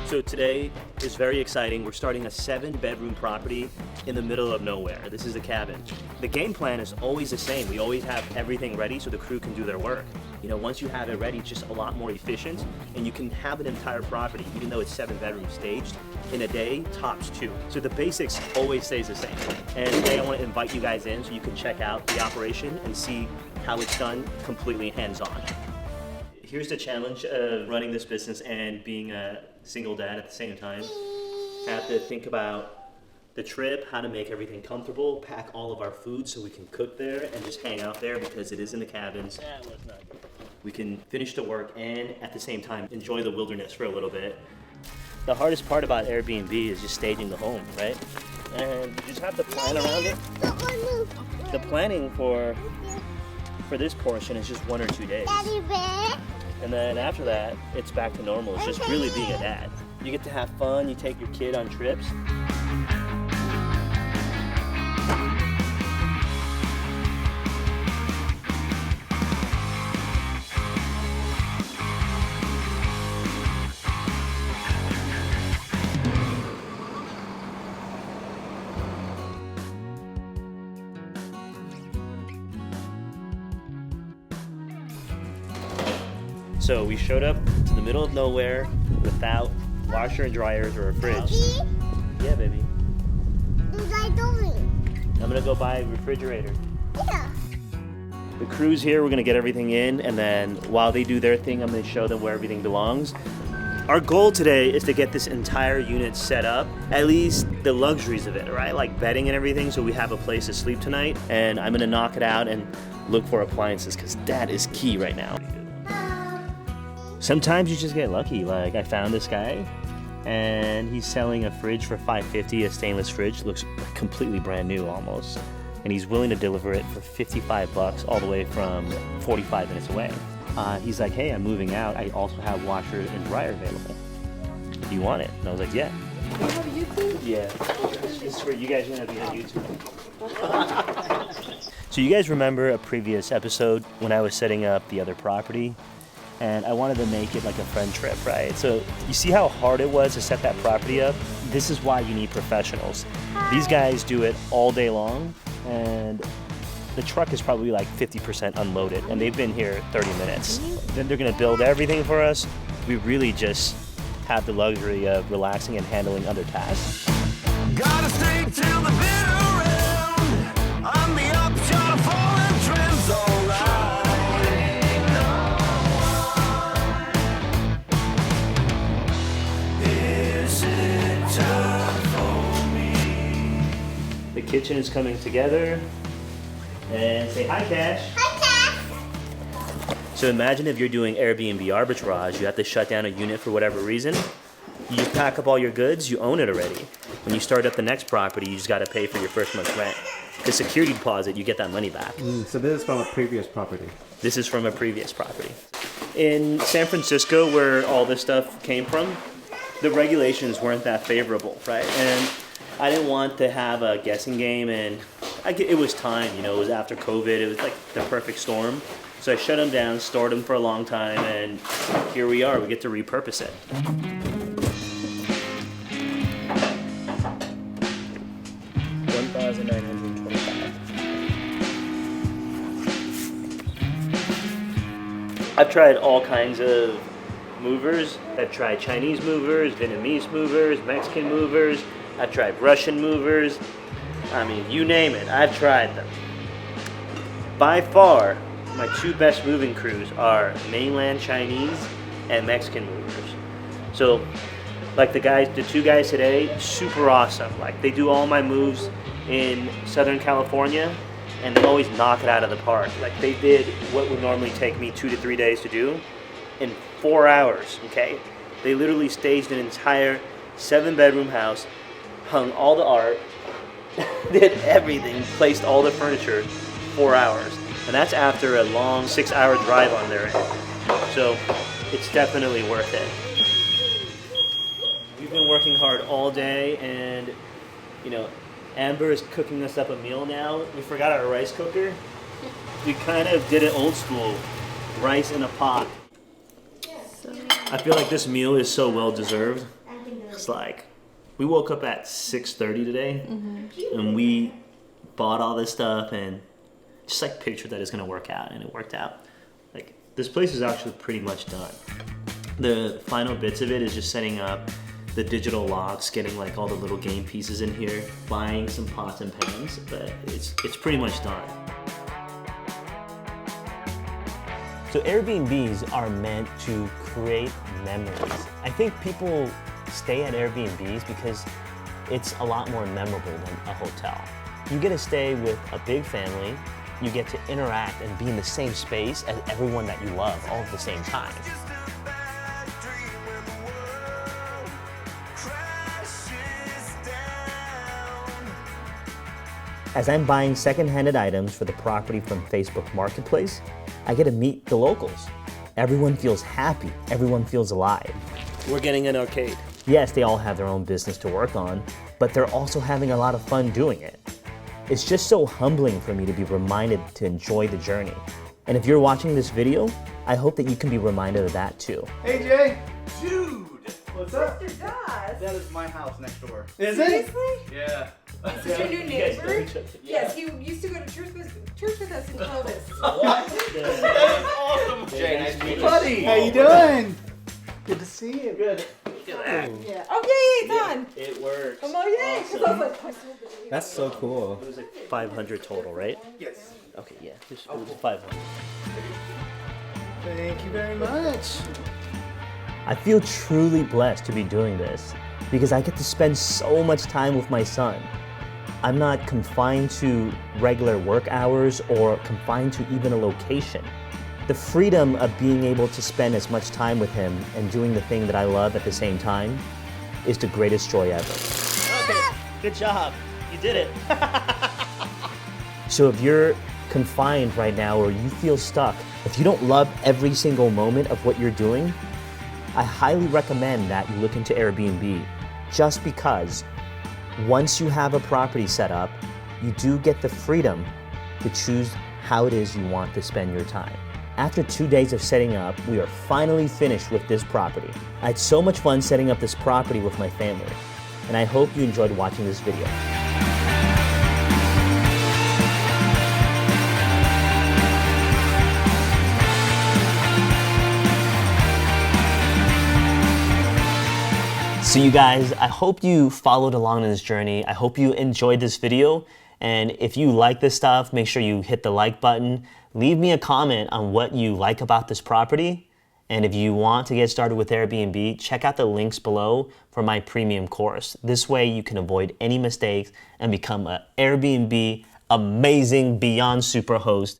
So today is very exciting. We're starting a 7-bedroom property in the middle of nowhere. This is a cabin. The game plan is always the same. We always have everything ready so the crew can do their work. You know, once you have it ready, it's just a lot more efficient, and you can have an entire property, even though it's 7 bedrooms staged, in a day, tops 2. So the basics always stays the same. And today I want to invite you guys in so you can check out the operation and see how it's done completely hands-on. Here's the challenge of running this business and being a single dad at the same time. Have to think about the trip, how to make everything comfortable, pack all of our food so we can cook there and just hang out there because it is in the cabins. That was not good. We can finish the work and at the same time enjoy the wilderness for a little bit. The hardest part about Airbnb is just staging the home, right? And you just have to plan around it. The planning for this portion is just 1 or 2 days. And then after that, it's back to normal. It's just really being a dad. You get to have fun, you take your kid on trips. So we showed up to the middle of nowhere without washer and dryers or a fridge. Daddy? Yeah, baby. What are you doing? I'm gonna go buy a refrigerator. Yeah. The crew's here, we're gonna get everything in, and then while they do their thing, I'm gonna show them where everything belongs. Our goal today is to get this entire unit set up, at least the luxuries of it, right? Like bedding and everything, so we have a place to sleep tonight. And I'm gonna knock it out and look for appliances, because that is key right now. Sometimes you just get lucky. Like I found this guy and he's selling a fridge for $550, a stainless fridge, looks completely brand new almost. And he's willing to deliver it for $55 all the way from 45 minutes away. He's like, hey, I'm moving out. I also have washer and dryer available. Do you want it? And I was like, yeah. You have a YouTube? Yeah. This is for you guys are gonna be on YouTube. So you guys remember a previous episode when I was setting up the other property? And I wanted to make it like a friend trip, right? So you see how hard it was to set that property up? This is why you need professionals. These guys do it all day long, and the truck is probably like 50% unloaded, and they've been here 30 minutes. Then they're gonna build everything for us. We really just have the luxury of relaxing and handling other tasks. Gotta stay till the bitter end. I'm the upshot of fallen trends, alright. The kitchen is coming together. And say hi, Cash. Hi, Cash. So imagine if you're doing Airbnb arbitrage, you have to shut down a unit for whatever reason. You just pack up all your goods, you own it already. When you start up the next property, you just got to pay for your first month's rent. The security deposit, you get that money back. So this is from a previous property. This is from a previous property. In San Francisco, where all this stuff came from, the regulations weren't that favorable, right? And I didn't want to have a guessing game, and it was time, you know, it was after COVID, it was like the perfect storm. So I shut them down, stored them for a long time, and here we are, we get to repurpose it. $1,925. I've tried all kinds of movers. I've tried Chinese movers, Vietnamese movers, Mexican movers. I've tried Russian movers. I mean, you name it, I've tried them. By far, my 2 best moving crews are mainland Chinese and Mexican movers. So, like the 2 guys today, super awesome. Like they do all my moves in Southern California, and they always knock it out of the park. Like they did what would normally take me 2 to 3 days to do in 4 hours, okay? They literally staged an entire 7-bedroom house, hung all the art, did everything, placed all the furniture, 4 hours. And that's after a long 6-hour drive on their end. So it's definitely worth it. We've been working hard all day, and you know, Amber is cooking us up a meal now. We forgot our rice cooker. We kind of did it old school, rice in a pot. I feel like this meal is so well deserved. It's like, we woke up at 6:30 today, and we bought all this stuff and just like pictured that it's gonna work out, and it worked out. Like, this place is actually pretty much done. The final bits of it is just setting up the digital locks, getting like all the little game pieces in here, buying some pots and pans, but it's pretty much done. So Airbnbs are meant to create memories. I think people stay at Airbnbs because it's a lot more memorable than a hotel. You get to stay with a big family, you get to interact and be in the same space as everyone that you love all at the same time. As I'm buying second-handed items for the property from Facebook Marketplace, I get to meet the locals. Everyone feels happy, everyone feels alive. We're getting an arcade. Yes, they all have their own business to work on, but they're also having a lot of fun doing it. It's just so humbling for me to be reminded to enjoy the journey. And if you're watching this video, I hope that you can be reminded of that too. Hey Jay! Dude! What's up? Mr. Doss. That is my house next door. Is it? Seriously? Yeah. Is this your new You guys know neighbor? each other. Yes, he used to go to church with us in Clovis. That's awesome! Jay, nice to meet you. Buddy, how you doing? Good to see you. Good. Yeah. Oh, yay, it's on. It works. Oh, yay. Because I was like, I sold the video. That's so cool. It was like 500 total, right? Yes. Okay, yeah, it was 500. Thank you very much. I feel truly blessed to be doing this because I get to spend so much time with my son. I'm not confined to regular work hours or confined to even a location. The freedom of being able to spend as much time with him and doing the thing that I love at the same time is the greatest joy ever. Okay, good job. You did it. So if you're confined right now or you feel stuck, if you don't love every single moment of what you're doing, I highly recommend that you look into Airbnb, just because once you have a property set up, you do get the freedom to choose how it is you want to spend your time. After 2 days of setting up, we are finally finished with this property. I had so much fun setting up this property with my family, and I hope you enjoyed watching this video. So you guys, I hope you followed along in this journey. I hope you enjoyed this video. And if you like this stuff, make sure you hit the like button. Leave me a comment on what you like about this property. And if you want to get started with Airbnb, check out the links below for my premium course. This way you can avoid any mistakes and become an Airbnb amazing beyond super host.